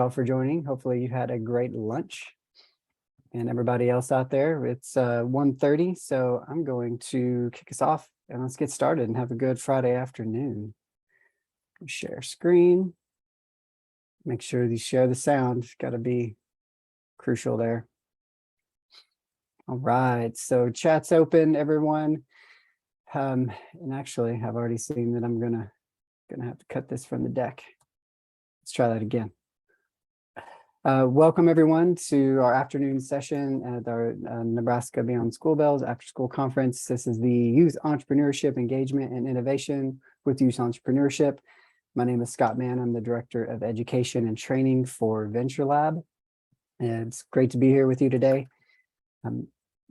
all for joining. Hopefully you had a great lunch. And everybody else out there, it's 1:30, so I'm going to kick us off and let's get started and have a good Friday afternoon. Share screen. Make sure you share the sound. Got to be crucial there. All right, so chat's open, everyone. And actually, I've already seen that I'm gonna have to cut this from the deck. Let's try that again. Welcome everyone to our afternoon session at our Nebraska Beyond School Bells After School Conference. This is the Youth Entrepreneurship Engagement and Innovation with Youth Entrepreneurship. My name is Scott Mann. I'm the Director of Education and Training for VentureLab. And it's great to be here with you today.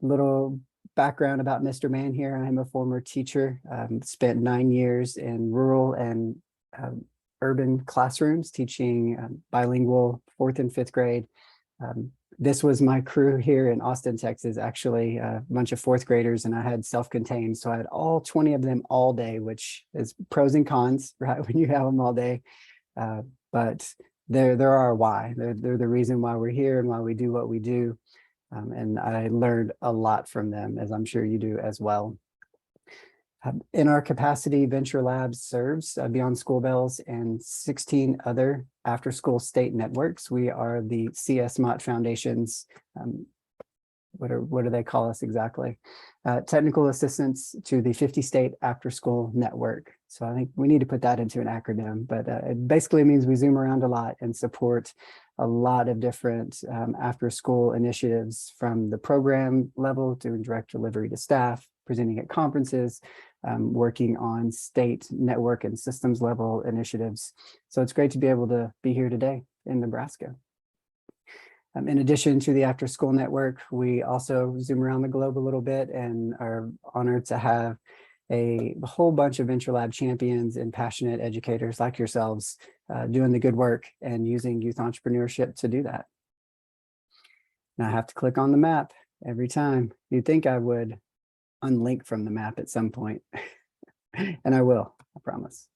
Little background about Mr. Mann here. I'm a former teacher, spent 9 years in rural and urban classrooms teaching bilingual 4th and 5th grade. This was my crew here in Austin, Texas, actually a bunch of 4th graders, and I had self-contained. So I had all 20 of them all day, which is pros and cons, right? When you have them all day. But there are why. They're the reason why we're here and why we do what we do. And I learned a lot from them, as I'm sure you do as well. In our capacity, VentureLab serves Beyond School Bells and 16 other after-school state networks. We are the CS Mott Foundation's, what do they call us exactly? Technical assistants to the 50-state after-school network. So I think we need to put that into an acronym, but it basically means we zoom around a lot and support a lot of different after-school initiatives, from the program level to direct delivery to staff, presenting at conferences, working on state network and systems level initiatives. So it's great to be able to be here today in Nebraska. In addition to the after school network, we also zoom around the globe a little bit and are honored to have a whole bunch of VentureLab champions and passionate educators like yourselves doing the good work and using youth entrepreneurship to do that. Now I have to click on the map every time. You'd think I would unlink from the map at some point, and I will, I promise.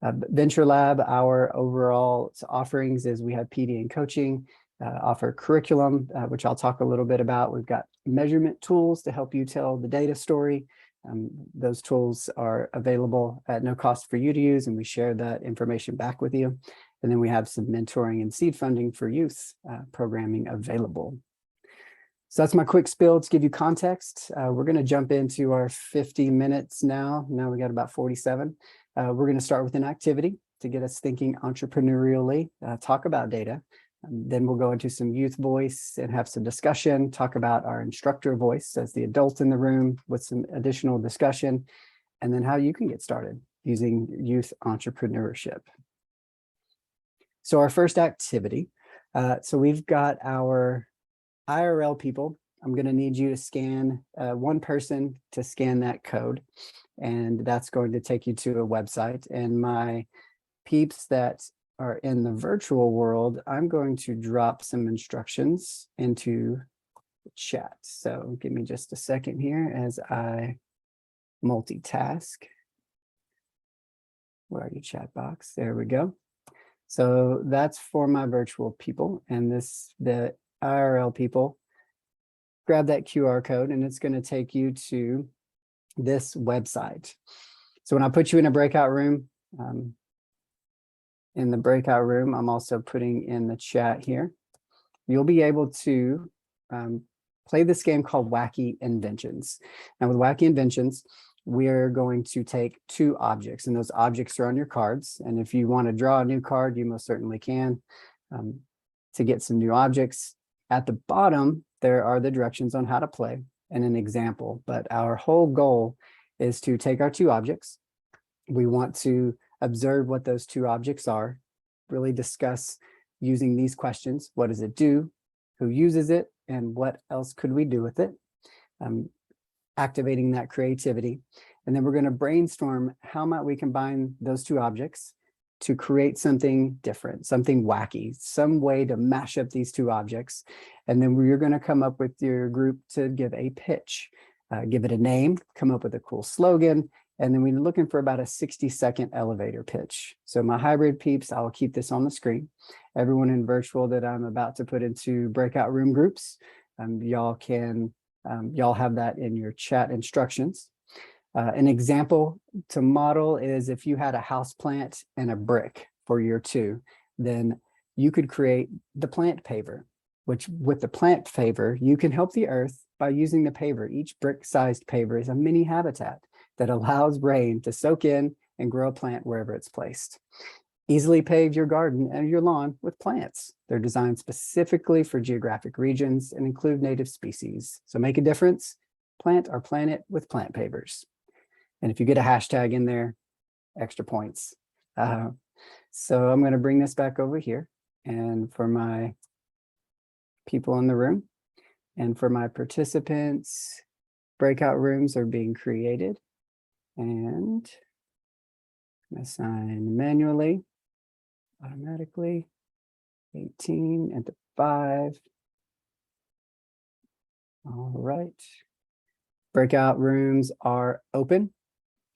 VentureLab, our overall offerings is we have PD and coaching, offer curriculum, which I'll talk a little bit about. We've got measurement tools to help you tell the data story. Those tools are available at no cost for you to use, and we share that information back with you. And then we have some mentoring and seed funding for youth programming available. So that's my quick spill to give you context. We're going to jump into our 50 minutes now. Now we got about 47. We're going to start with an activity to get us thinking entrepreneurially, talk about data. Then we'll go into some youth voice and have some discussion, talk about our instructor voice as the adult in the room with some additional discussion, and then how you can get started using youth entrepreneurship. So our first activity, so we've got our IRL people. I'm going to need you to scan one person to scan that code, and that's going to take you to a website. And my peeps that are in the virtual world, I'm going to drop some instructions into the chat. So give me just a second here as I multitask. Where are you, chat box? There we go. So that's for my virtual people, and the IRL people. Grab that QR code and it's going to take you to this website. So when I put you in a breakout room, I'm also putting in the chat here, you'll be able to play this game called Wacky Inventions. Now with Wacky Inventions, we're going to take 2 objects, and those objects are on your cards. And if you want to draw a new card, you most certainly can. To get some new objects, at the bottom, there are the directions on how to play and an example. But our whole goal is to take our 2 objects. We want to observe what those 2 objects are, really discuss using these questions. What does it do? Who uses it? And what else could we do with it? Activating that creativity. And then we're going to brainstorm how might we combine those 2 objects to create something different, something wacky, some way to mash up these 2 objects. And then we're going to come up with your group to give a pitch, give it a name, come up with a cool slogan, And then we're looking for about a 60-second elevator pitch. So my hybrid peeps, I'll keep this on the screen. Everyone in virtual that I'm about to put into breakout room groups, y'all have that in your chat instructions. An example to model is if you had a house plant and a brick for year 2, then you could create the plant paver, which with the plant paver, you can help the earth by using the paver. Each brick-sized paver is a mini habitat that allows rain to soak in and grow a plant wherever it's placed. Easily pave your garden and your lawn with plants. They're designed specifically for geographic regions and include native species. So make a difference, plant our planet with plant pavers. And if you get a hashtag in there, extra points. So I'm going to bring this back over here. And for my people in the room and for my participants, breakout rooms are being created. And assign manually, automatically, 18 and 5. All right. Breakout rooms are open.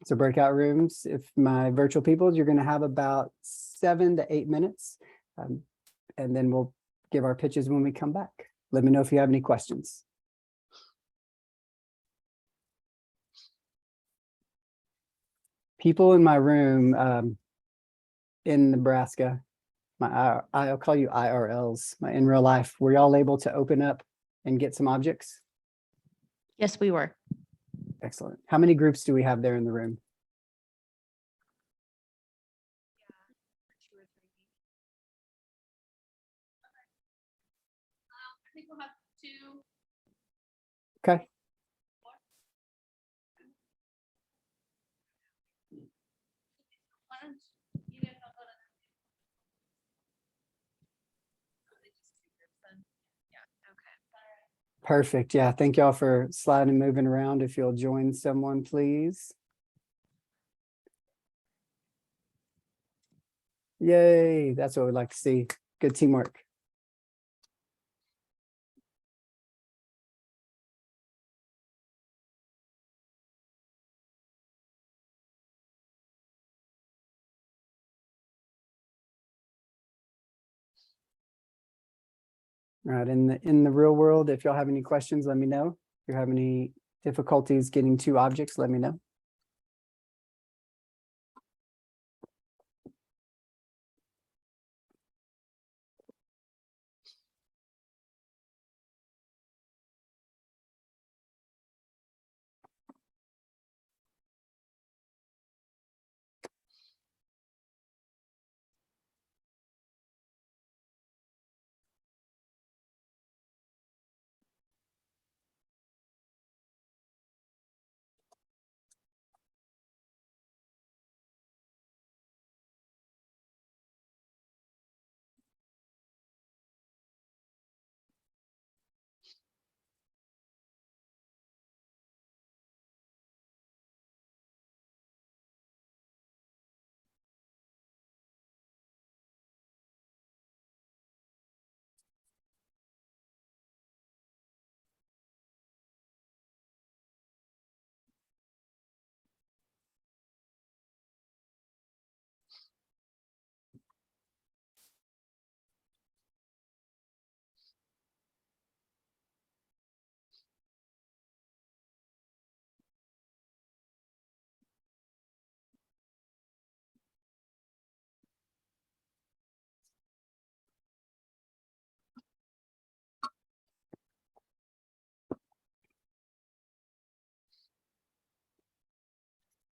So breakout rooms, if my virtual people, you're going to have about 7 to 8 minutes. And then we'll give our pitches when we come back. Let me know if you have any questions. People in my room in Nebraska, I'll call you IRLs, my in real life, were y'all able to open up and get some objects? Yes, we were. Excellent. How many groups do we have there in the room? I think we'll have 2. Okay. Perfect. Yeah. Thank y'all for sliding and moving around. If you'll join someone, please. Yay. That's what we'd like to see. Good teamwork. All right. In the real world, if y'all have any questions, let me know. If you have any difficulties getting 2 objects, let me know.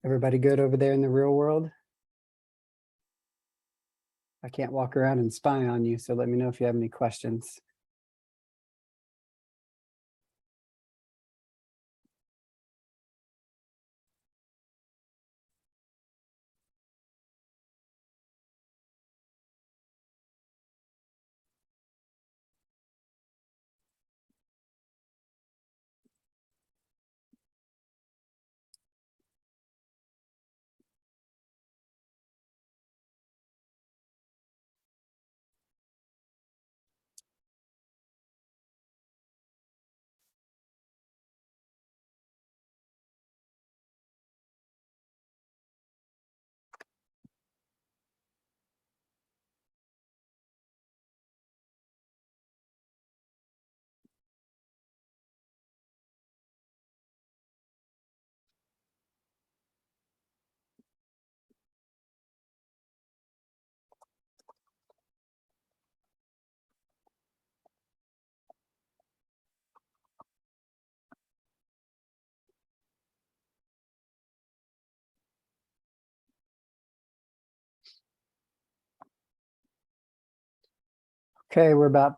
Everybody good over there in the real world? I can't walk around and spy on you, so let me know if you have any questions. Okay, we're about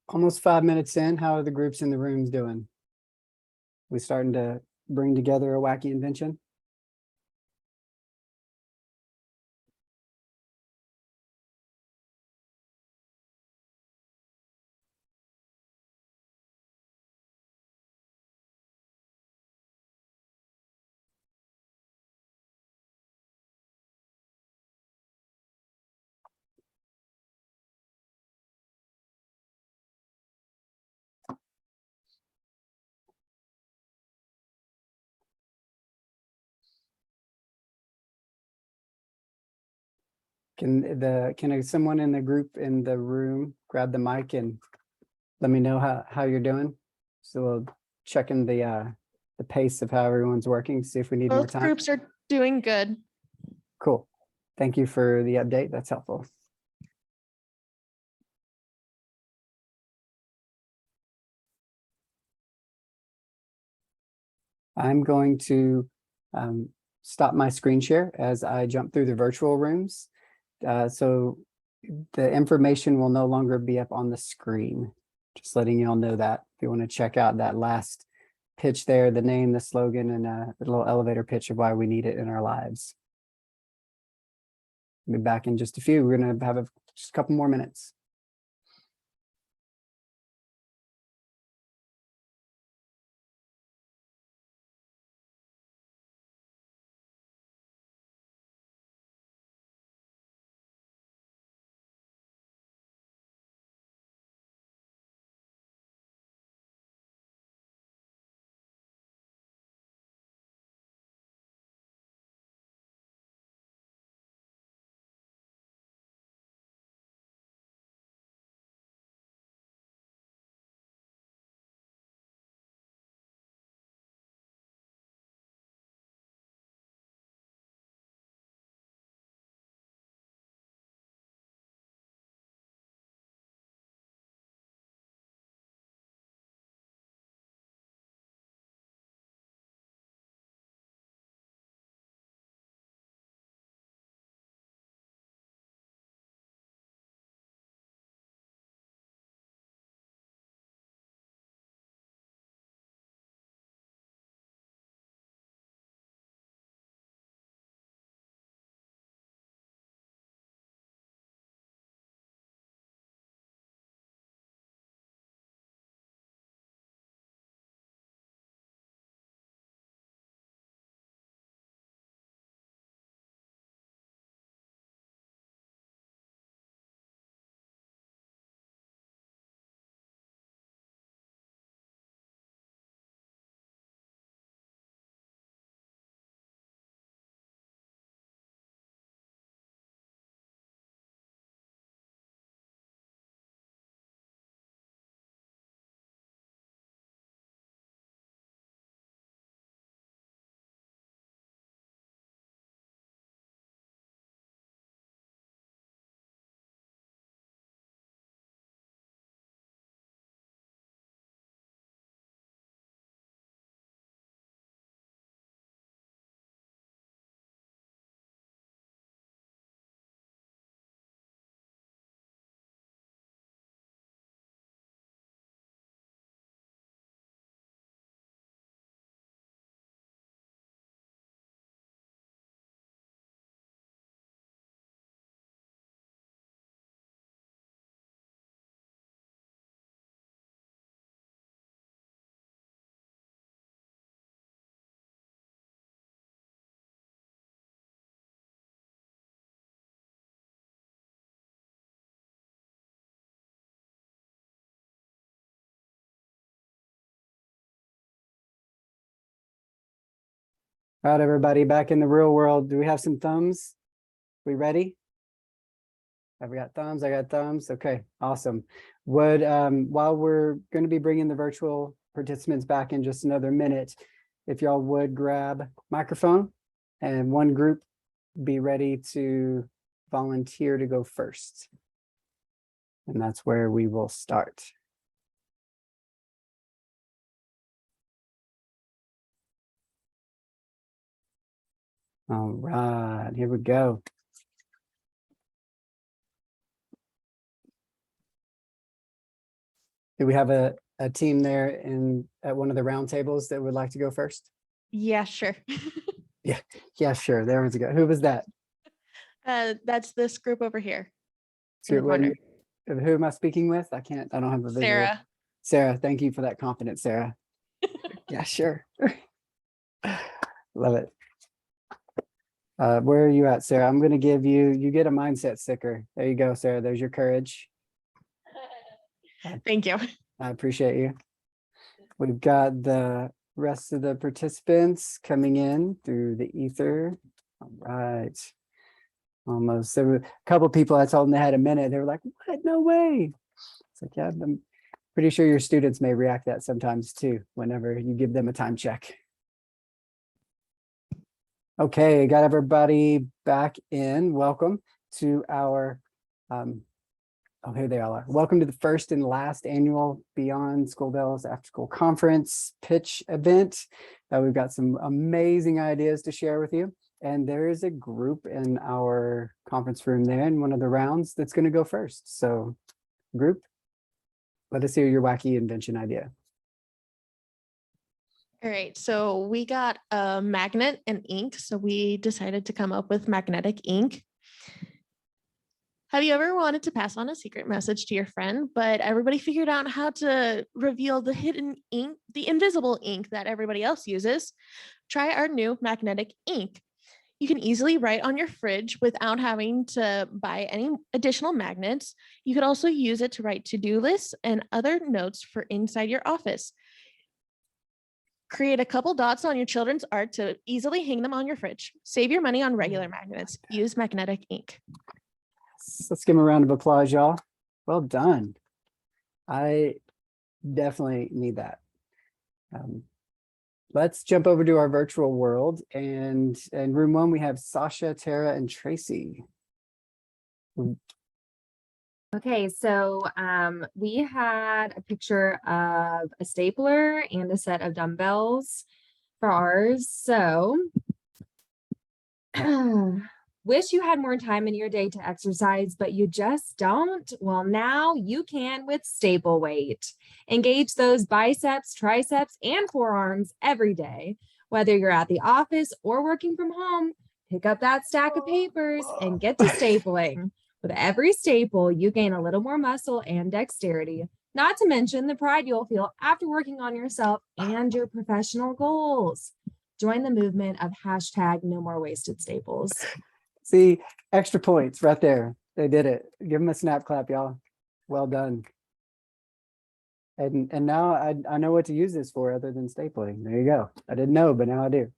almost 5 minutes in. How are the groups in the rooms doing? We starting to bring together a wacky invention? Can someone in the group in the room grab the mic and let me know how you're doing? So we'll check in the pace of how everyone's working, see if we need more Both time. groups are doing good. Cool. Thank you for the update. That's helpful. I'm going to stop my screen share as I jump through the virtual rooms. So the information will no longer be up on the screen. Just letting you all know that. If you want to check out that last pitch there, the name, the slogan, and a little elevator pitch of why we need it in our lives. We'll be back in just a few. We're going to have just a couple more minutes. All right, everybody, back in the real world. Do we have some thumbs? We ready? Have we got thumbs? I got thumbs. Okay, awesome. While we're going to be bringing the virtual participants back in just another minute, if y'all would grab microphone and one group be ready to volunteer to go first. And that's where we will start. All right, here we go. Do we have a team there at one of the round tables that would like to go first? Yeah, sure. Yeah, sure. There we go. Who was that? That's this group over here. So In the corner. who am I speaking with? I don't have a visual. Sarah. Sarah, thank you for that confidence, Sarah. Yeah, sure. Love it. Where are you at, Sarah? I'm going to give you get a mindset sticker. There you go, Sarah. There's your courage. Thank you. I appreciate you. We've got the rest of the participants coming in through the ether. All right. Almost. There were a couple people I told them they had a minute. They were like, what? No way. It's like, yeah, I'm pretty sure your students may react that sometimes too, whenever you give them a time check. Okay, got everybody back in. Welcome to our, here they all are. Welcome to the first and last annual Beyond School Bells After School Conference pitch event. We've got some amazing ideas to share with you. And there is a group in our conference room there in one of the rounds that's going to go first. So group, let us hear your wacky invention idea. All right, so we got a magnet and ink. So we decided to come up with magnetic ink. Have you ever wanted to pass on a secret message to your friend, but everybody figured out how to reveal the hidden ink, the invisible ink that everybody else uses? Try our new magnetic ink. You can easily write on your fridge without having to buy any additional magnets. You could also use it to write to-do lists and other notes for inside your office. Create a couple dots on your children's art to easily hang them on your fridge. Save your money on regular magnets. Use magnetic ink. Let's give them a round of applause, y'all. Well done. I definitely need that. Let's jump over to our virtual world. And in room one, we have Sasha, Tara, and Tracy. Okay, so we had a picture of a stapler and a set of dumbbells for ours. So wish you had more time in your day to exercise, but you just don't. Well, now you can with staple weight. Engage those biceps, triceps, and forearms every day. Whether you're at the office or working from home, pick up that stack of papers and get to stapling. With every staple, you gain a little more muscle and dexterity, not to mention the pride you'll feel after working on yourself and your professional goals. Join the movement of hashtag no more wasted staples. See, extra points right there. They did it. Give them a snap clap, y'all. Well done. And now I know what to use this for other than stapling. There you go. I didn't know, but now I do.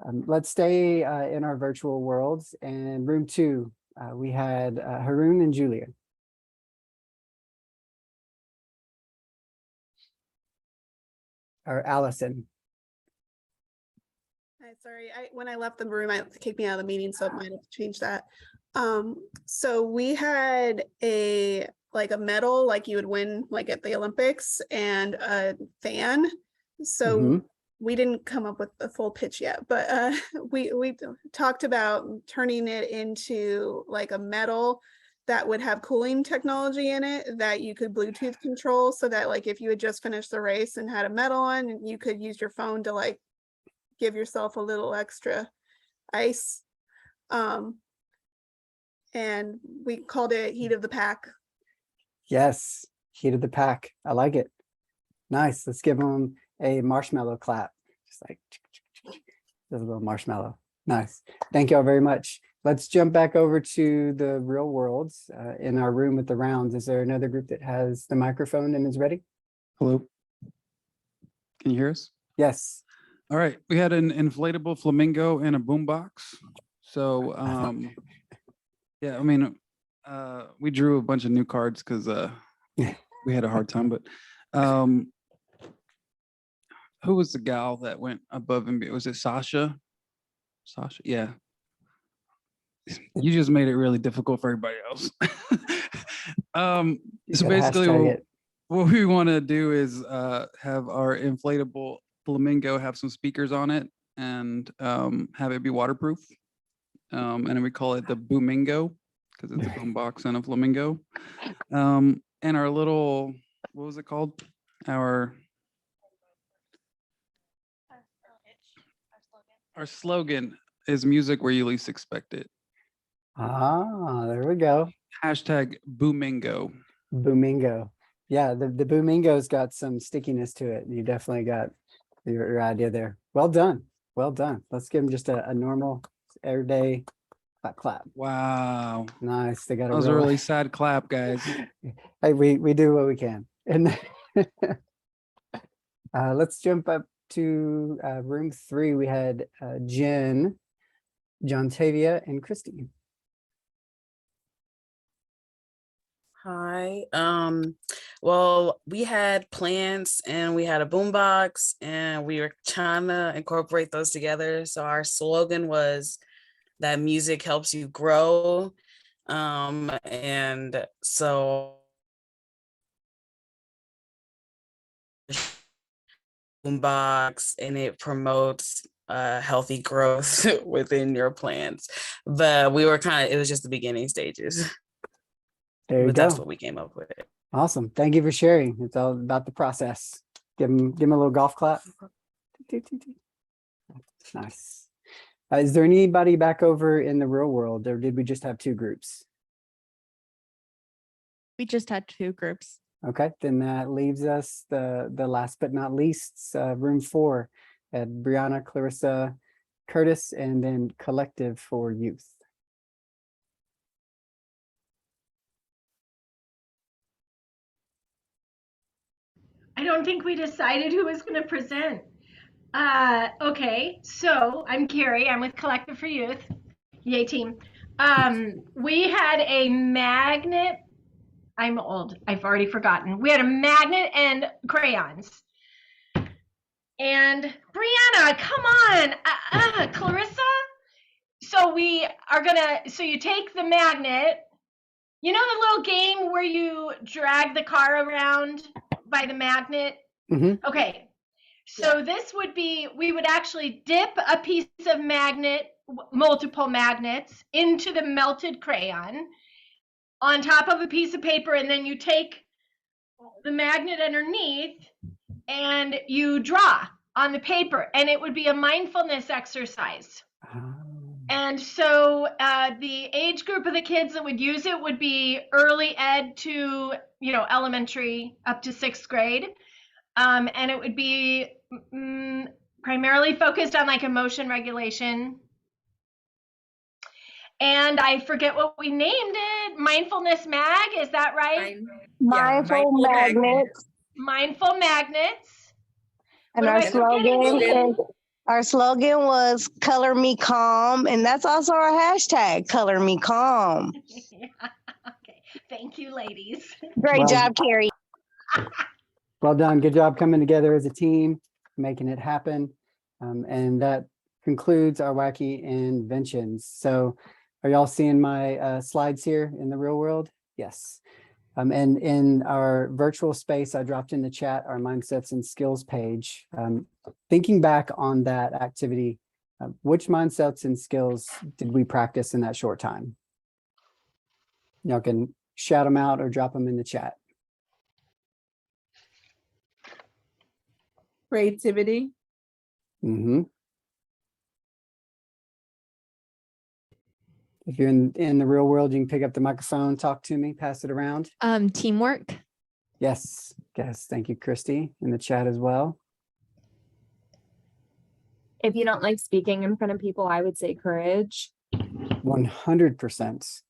Let's stay in our virtual worlds. And room two, we had Haroon and Julia. Or Allison. Hi, sorry, when I left the room, it kicked me out of the meeting, so it might have changed that. So we had a medal like you would win like at the Olympics and a fan. So we didn't come up with the full pitch yet, but we talked about turning it into like a medal that would have cooling technology in it that you could Bluetooth control, so that like if you had just finished the race and had a medal on, you could use your phone to like give yourself a little extra ice. And we called it Heat of the Pack. Yes, Heat of the Pack. I like it. Nice. Let's give them a marshmallow clap. Just like there's a little marshmallow. Nice. Thank you all very much. Let's jump back over to the real world in our room with the rounds. Is there another group that has the microphone and is ready? Hello. Can you hear us? Yes. All right. We had an inflatable flamingo and a boombox. So, yeah, I mean, we drew a bunch of new cards because we had a hard time. But who was the gal that went above and beyond? Was it Sasha? Sasha, yeah. You just made it really difficult for everybody else. So basically, what we want to do is have our inflatable flamingo have some speakers on it and have it be waterproof. And then we call it the Boomingo because it's a boombox and a flamingo. And our little what was it called? Our slogan is music where you least expect it. Ah, there we go. Hashtag Boomingo. Boomingo. Yeah, the Boomingo's got some stickiness to it. You definitely got your idea there. Well done. Well done. Let's give them just a normal everyday clap clap. Wow. Nice. They got That a was a real really sad clap, guys. hey, we do what we can. And let's jump up to room 3. We had Jen, John Tavia, and Christy. Hi. Well, we had plants and we had a boombox and we were trying to incorporate those together. So our slogan was that music helps you grow. And so boombox and it promotes healthy growth within your plants. But we were it was just the beginning stages. There you But that's go. what we came up with. Awesome. Thank you for sharing. It's all about the process. Give him a little golf clap. Nice. Is there anybody back over in the real world, or did we just have 2 groups? We just had 2 groups. Okay, then that leaves us the last but not least, room 4 at Brianna, Clarissa, Curtis, and then collective for youth. I don't think we decided who was going to present. Okay, so I'm Carrie. I'm with Collective for Youth. Yay, team. We had a magnet. I'm old. I've already forgotten. We had a magnet and crayons. And Brianna, come on. Clarissa? So we are going to, so you take the magnet. You know the little game where you drag the car around by the magnet? Mm-hmm. Okay. So this would be, we would actually dip a piece of magnet, multiple magnets, into the melted crayon on top of a piece of paper, and then you take the magnet underneath and you draw on the paper, and it would be a mindfulness exercise. And so the age group of the kids that would use it would be early ed to, elementary up to 6th grade. And it would be primarily focused on like emotion regulation. And I forget what we named it. Mindfulness Mag, is that right? Mindful magnets. Mindful magnets. And What am our slogan was color me calm. And that's also our hashtag, color me calm. Yeah. Okay. Thank you, ladies. Great job, Carrie. Well done. Good job coming together as a team, making it happen. And that concludes our wacky inventions. So are y'all seeing my slides here in the real world? Yes. And in our virtual space, I dropped in the chat our mindsets and skills page. Thinking back on that activity, which mindsets and skills did we practice in that short time? Y'all can shout them out or drop them in the chat. Creativity. Mm-hmm. If you're in the real world, you can pick up the microphone, talk to me, pass it around. Teamwork. Yes. Thank you, Christy, in the chat as well. If you don't like speaking in front of people, I would say courage. 100%.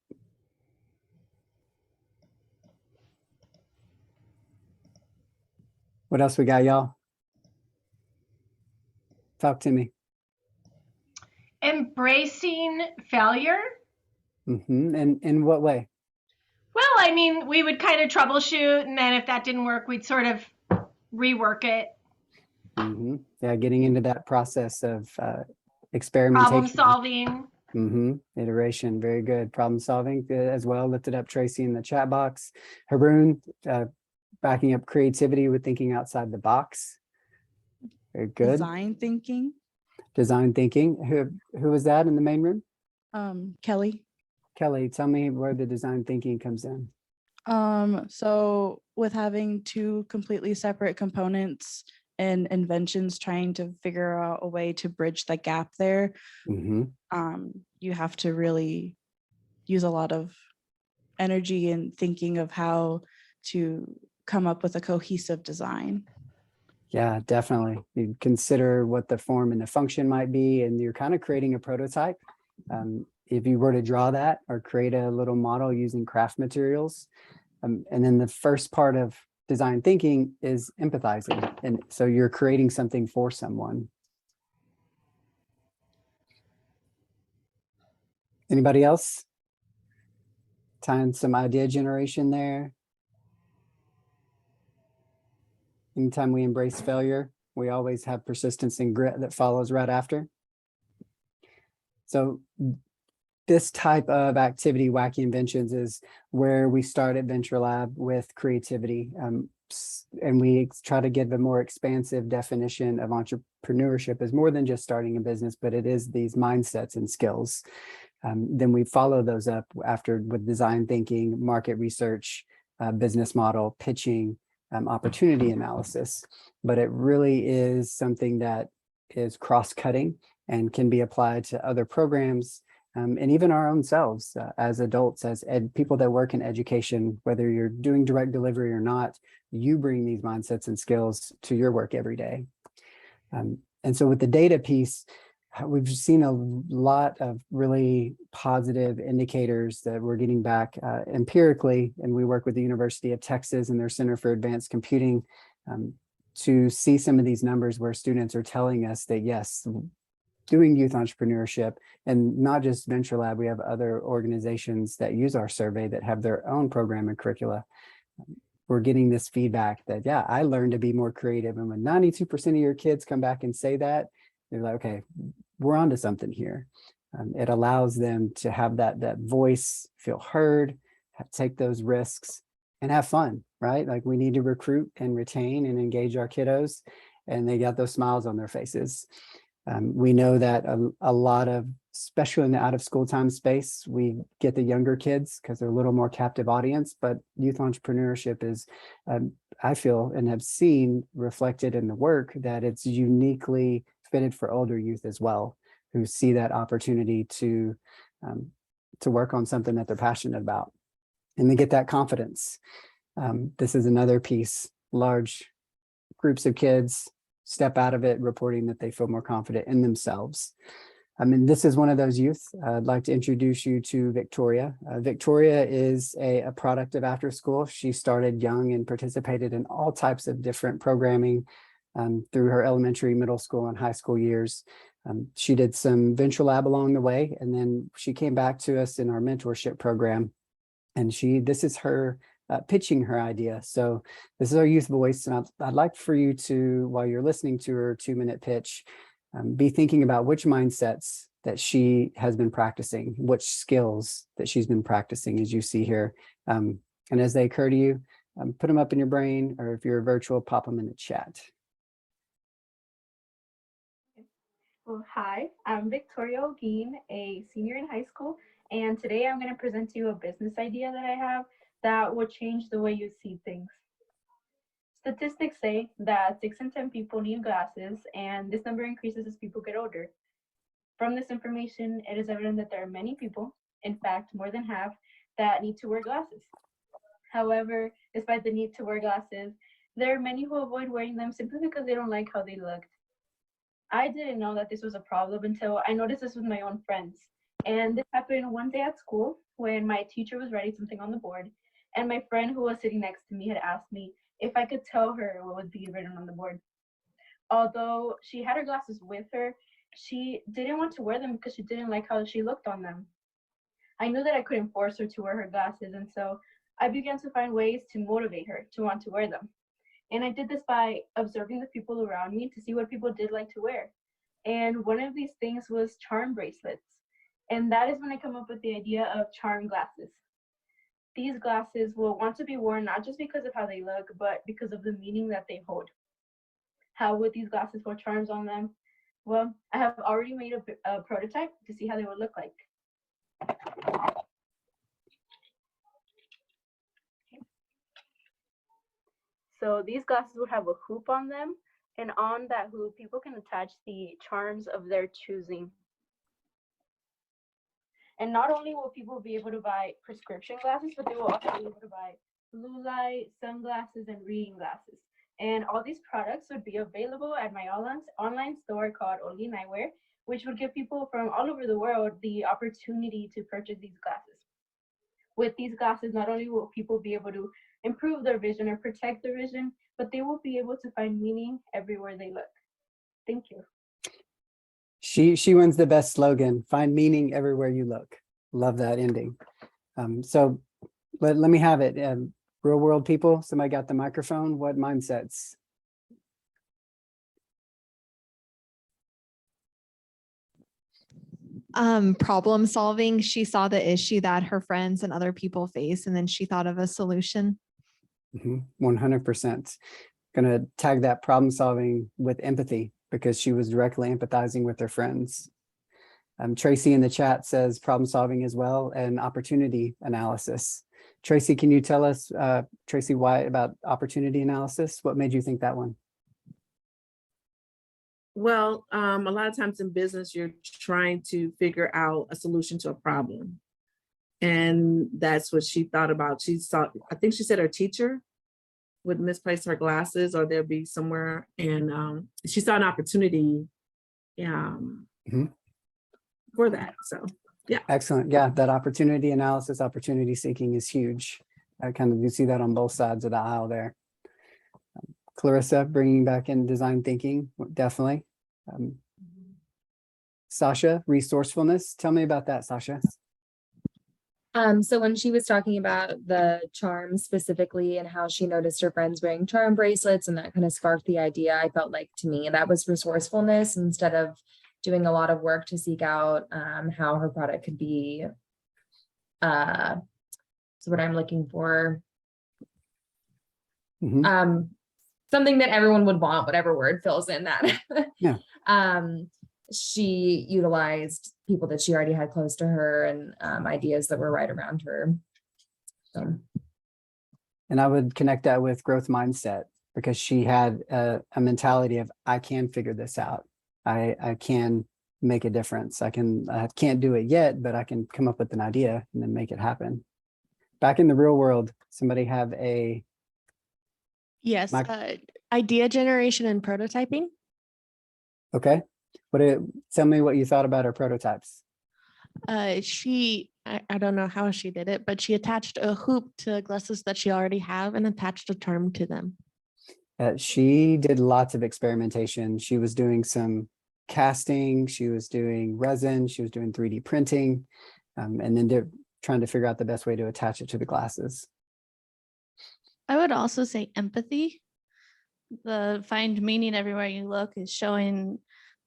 What else we got, y'all? Talk to me. Embracing failure. Mm-hmm. And in what way? Well, I mean, we would kind of troubleshoot, and then if that didn't work, we'd sort of rework it. Mm-hmm. Yeah, getting into that process of experimentation. Problem solving. Mm-hmm. Iteration. Very good. Problem solving as well. Lifted up Tracy in the chat box. Haroon, backing up creativity with thinking outside the box. Very good. Design thinking. Design thinking. Who was that in the main room? Kelly. Kelly, tell me where the design thinking comes in. So with having two completely separate components and inventions, trying to figure out a way to bridge the gap there, you have to really use a lot of energy in thinking of how to come up with a cohesive design. Yeah, definitely. You consider what the form and the function might be, and you're kind of creating a prototype. If you were to draw that or create a little model using craft materials, and then the first part of design thinking is empathizing. And so you're creating something for someone. Anybody else? Time some idea generation there. Anytime we embrace failure, we always have persistence and grit that follows right after. So this type of activity, Wacky Inventions, is where we start at VentureLab with creativity. And we try to give a more expansive definition of entrepreneurship as more than just starting a business, but it is these mindsets and skills. Then we follow those up after with design thinking, market research, business model, pitching, opportunity analysis. But it really is something that is cross-cutting and can be applied to other programs, and even our own selves as adults, as people that work in education, whether you're doing direct delivery or not, you bring these mindsets and skills to your work every day. And so with the data piece, we've seen a lot of really positive indicators that we're getting back empirically, and we work with the University of Texas and their Center for Advanced Computing to see some of these numbers where students are telling us that, yes, doing youth entrepreneurship, and not just VentureLab, we have other organizations that use our survey that have their own program and curricula. We're getting this feedback that, yeah, I learned to be more creative. And when 92% of your kids come back and say that, they're like, okay, we're onto something here. It allows them to have that voice, feel heard, take those risks, and have fun, right? Like, we need to recruit and retain and engage our kiddos, and they got those smiles on their faces. We know that a lot of, especially in the out of school time space, we get the younger kids because they're a little more captive audience, but youth entrepreneurship is, I feel and have seen reflected in the work, that it's uniquely fitted for older youth as well, who see that opportunity to work on something that they're passionate about, and they get that confidence. This is another piece. Large groups of kids step out of it reporting that they feel more confident in themselves. I mean, this is one of those youth. I'd like to introduce you to Victoria. Victoria is a product of After School. She started young and participated in all types of different programming through her elementary, middle school, and high school years. She did some VentureLab along the way, and then she came back to us in our mentorship program. And this is her pitching her idea. So this is our youth voice. And I'd like for you to, while you're listening to her 2-minute pitch, be thinking about which mindsets that she has been practicing, which skills that she's been practicing, as you see here. And as they occur to you, put them up in your brain, or if you're virtual, pop them in the chat. Well, hi, I'm Victoria Ogeen, a senior in high school, and today I'm going to present to you a business idea that I have that will change the way you see things. Statistics say that 6 in 10 people need glasses, and this number increases as people get older. From this information, it is evident that there are many people, in fact, more than half, that need to wear glasses. However, despite the need to wear glasses, there are many who avoid wearing them simply because they don't like how they look. I didn't know that this was a problem until I noticed this with my own friends. And this happened one day at school when my teacher was writing something on the board, and my friend who was sitting next to me had asked me if I could tell her what was being written on the board. Although she had her glasses with her, she didn't want to wear them because she didn't like how she looked on them. I knew that I couldn't force her to wear her glasses, and so I began to find ways to motivate her to want to wear them. And I did this by observing the people around me to see what people did like to wear. And one of these things was charm bracelets. And that is when I come up with the idea of charm glasses. These glasses will want to be worn not just because of how they look, but because of the meaning that they hold. How would these glasses hold charms on them? Well, I have already made a prototype to see how they would look like. Okay. So these glasses would have a hoop on them, and on that hoop, people can attach the charms of their choosing. And not only will people be able to buy prescription glasses, but they will also be able to buy blue light, sunglasses, and reading glasses. And all these products would be available at my online store called Olin Eyewear, which would give people from all over the world the opportunity to purchase these glasses. With these glasses, not only will people be able to improve their vision or protect their vision, but they will be able to find meaning everywhere they look. Thank you. She wins the best slogan, find meaning everywhere you look. Love that ending. So let me have it. Real world people, somebody got the microphone. What mindsets? Problem solving. She saw the issue that her friends and other people face, and then she thought of a solution. 100%. Gonna tag that problem solving with empathy, because she was directly empathizing with her friends. Tracy in the chat says problem solving as well and opportunity analysis. Tracy, can you tell us, Tracy, why about opportunity analysis? What made you think that one? Well, a lot of times in business, you're trying to figure out a solution to a problem. And that's what she thought about. She saw, I think she said her teacher would misplace her glasses, or they'll be somewhere. And she saw an opportunity for that. So, yeah. Excellent. Yeah, that opportunity analysis, opportunity seeking is huge. I kind of, you see that on both sides of the aisle there. Clarissa, bringing back in design thinking, definitely. Sasha, resourcefulness. Tell me about that, Sasha. So when she was talking about the charms specifically and how she noticed her friends wearing charm bracelets, and that kind of sparked the idea, I felt like to me that was resourcefulness instead of doing a lot of work to seek out how her product could be. So what I'm looking for, something that everyone would want, whatever word fills in that. Yeah. She utilized people that she already had close to her and ideas that were right around her. So. And I would connect that with growth mindset, because she had a mentality of, I can figure this out. I can make a difference. I can't do it yet, but I can come up with an idea and then make it happen. Back in the real world, somebody have a Yes, idea generation and prototyping. Okay. Tell me what you thought about her prototypes. I don't know how she did it, but she attached a hoop to glasses that she already have and attached a term to them. She did lots of experimentation. She was doing some casting, she was doing resin, she was doing 3D printing, and then they're trying to figure out the best way to attach it to the glasses. I would also say empathy. The find meaning everywhere you look is showing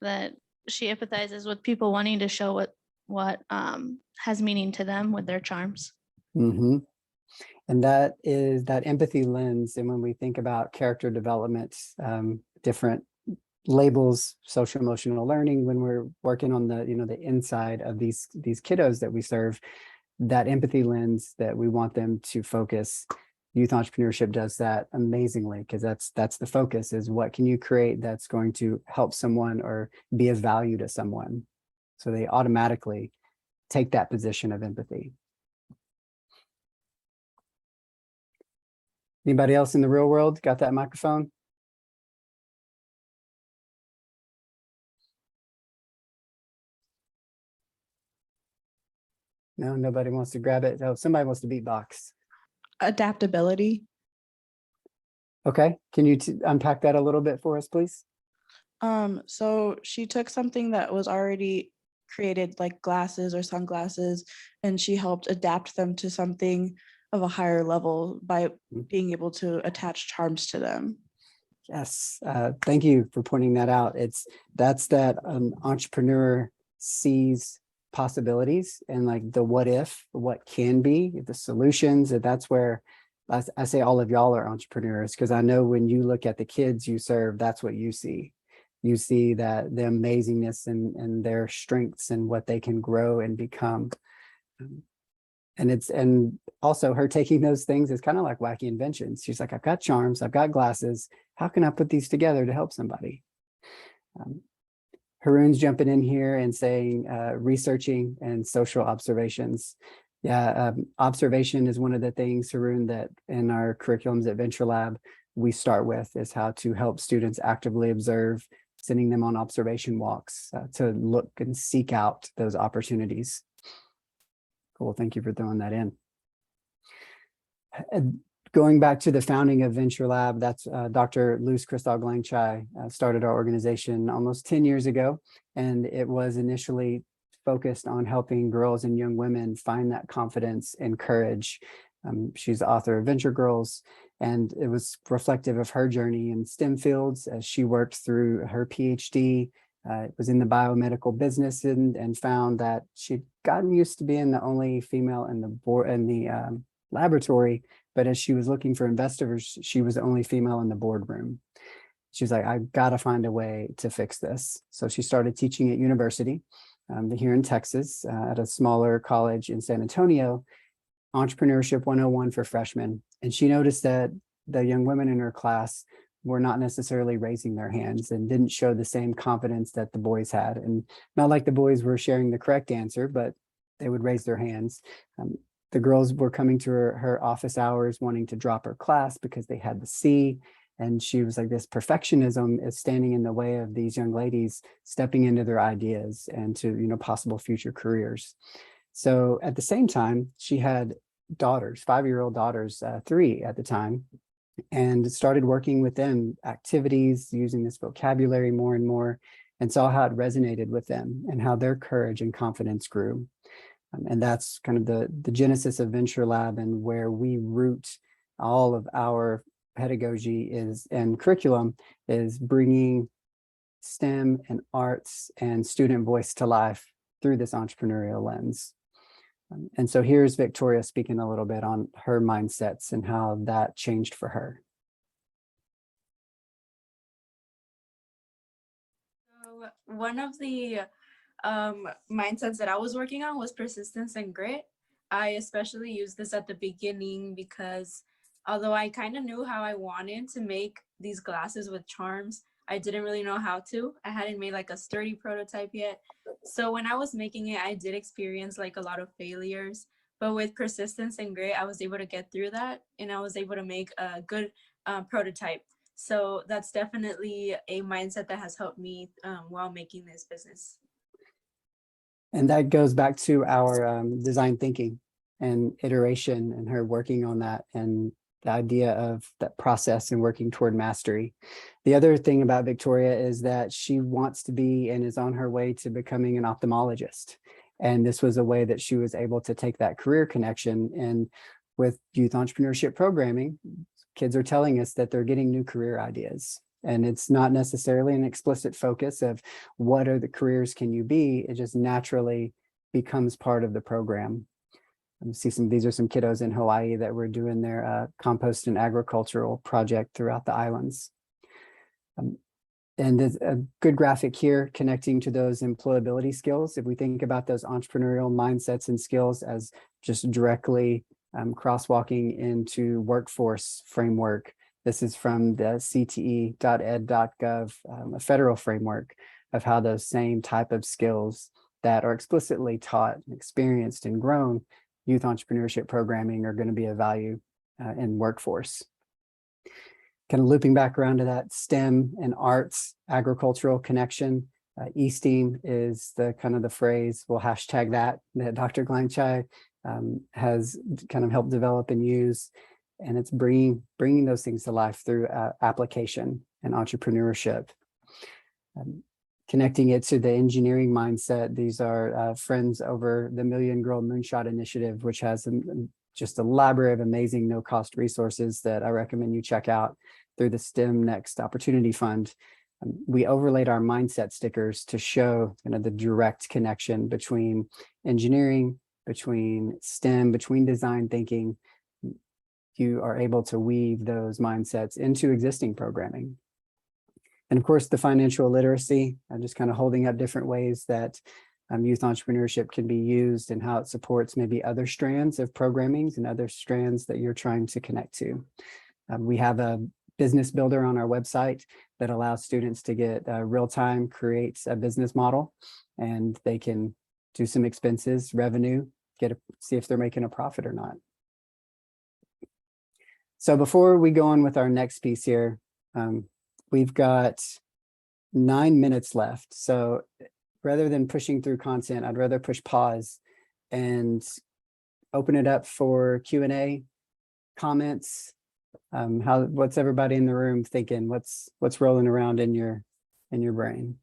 that she empathizes with people wanting to show what has meaning to them with their charms. Mm-hmm. And that is that empathy lens. And when we think about character development, different labels, social emotional learning, when we're working on the the inside of these kiddos that we serve, that empathy lens that we want them to focus. Youth entrepreneurship does that amazingly, because that's the focus, is what can you create that's going to help someone or be of value to someone. So they automatically take that position of empathy. Anybody else in the real world got that microphone? No, nobody wants to grab it. Oh, somebody wants to beatbox. Adaptability. Okay, can you unpack that a little bit for us, please? So she took something that was already created, like glasses or sunglasses, and she helped adapt them to something of a higher level by being able to attach charms to them. Yes, thank you for pointing that out. That's that entrepreneur sees possibilities and like the what if, what can be, the solutions. And that's where I say all of y'all are entrepreneurs, because I know when you look at the kids you serve, that's what you see. You see that the amazingness and their strengths and what they can grow and become. And also her taking those things is kind of like wacky inventions. She's like, I've got charms, I've got glasses. How can I put these together to help somebody? Haroon's jumping in here and saying researching and social observations. Yeah, observation is one of the things, Haroon, that in our curriculums at VentureLab, we start with is how to help students actively observe, sending them on observation walks to look and seek out those opportunities. Cool, thank you for throwing that in. Going back to the founding of VentureLab, that's Dr. Luz Crystal Glangchai started our organization almost 10 years ago, and it was initially focused on helping girls and young women find that confidence and courage. She's the author of Venture Girls, and it was reflective of her journey in STEM fields as she worked through her PhD. It was in the biomedical business and found that she'd gotten used to being the only female in the board in the laboratory, but as she was looking for investors, she was the only female in the boardroom. She was like, I've got to find a way to fix this. So she started teaching at university here in Texas at a smaller college in San Antonio, Entrepreneurship 101 for freshmen. And she noticed that the young women in her class were not necessarily raising their hands and didn't show the same confidence that the boys had. And not like the boys were sharing the correct answer, but they would raise their hands. The girls were coming to her office hours wanting to drop her class because they had the C. And she was like, this perfectionism is standing in the way of these young ladies stepping into their ideas and to, possible future careers. So at the same time, she had daughters, 5-year-old daughters, 3 at the time, and started working with them, activities, using this vocabulary more and more, and saw how it resonated with them and how their courage and confidence grew. And that's kind of the genesis of VentureLab, and where we root all of our pedagogy is and curriculum is bringing STEM and arts and student voice to life through this entrepreneurial lens. And so here's Victoria speaking a little bit on her mindsets and how that changed for her. So one of the mindsets that I was working on was persistence and grit. I especially used this at the beginning because although I kind of knew how I wanted to make these glasses with charms, I didn't really know how to. I hadn't made like a sturdy prototype yet. So when I was making it, I did experience like a lot of failures, but with persistence and grit, I was able to get through that and I was able to make a good prototype. So that's definitely a mindset that has helped me while making this business. And that goes back to our design thinking and iteration and her working on that and the idea of that process and working toward mastery. The other thing about Victoria is that she wants to be and is on her way to becoming an ophthalmologist. And this was a way that she was able to take that career connection. And with youth entrepreneurship programming, kids are telling us that they're getting new career ideas. And it's not necessarily an explicit focus of what are the careers can you be, it just naturally becomes part of the program. These are some kiddos in Hawaii that were doing their compost and agricultural project throughout the islands. And there's a good graphic here connecting to those employability skills. If we think about those entrepreneurial mindsets and skills as just directly crosswalking into workforce framework, this is from the cte.ed.gov, a federal framework of how those same type of skills that are explicitly taught, experienced, and grown youth entrepreneurship programming are going to be of value in workforce. Kind of looping back around to that STEM and arts agricultural connection, eSTEAM is the kind of the phrase, we'll hashtag that Dr. Glangchai has kind of helped develop and use, and it's bringing those things to life through application and entrepreneurship. Connecting it to the engineering mindset, these are friends over the Million Girl Moonshot Initiative, which has just a library of amazing no-cost resources that I recommend you check out through the STEM Next Opportunity Fund. We overlaid our mindset stickers to show the direct connection between engineering, between STEM, between design thinking. You are able to weave those mindsets into existing programming. And of course, the financial literacy, I'm just kind of holding up different ways that youth entrepreneurship can be used and how it supports maybe other strands of programming and other strands that you're trying to connect to. We have a business builder on our website that allows students to get real-time create a business model, and they can do some expenses, revenue, see if they're making a profit or not. So before we go on with our next piece here, we've got 9 minutes left. So rather than pushing through content, I'd rather push pause and open it up for Q&A, comments. What's everybody in the room thinking? What's rolling around in your brain?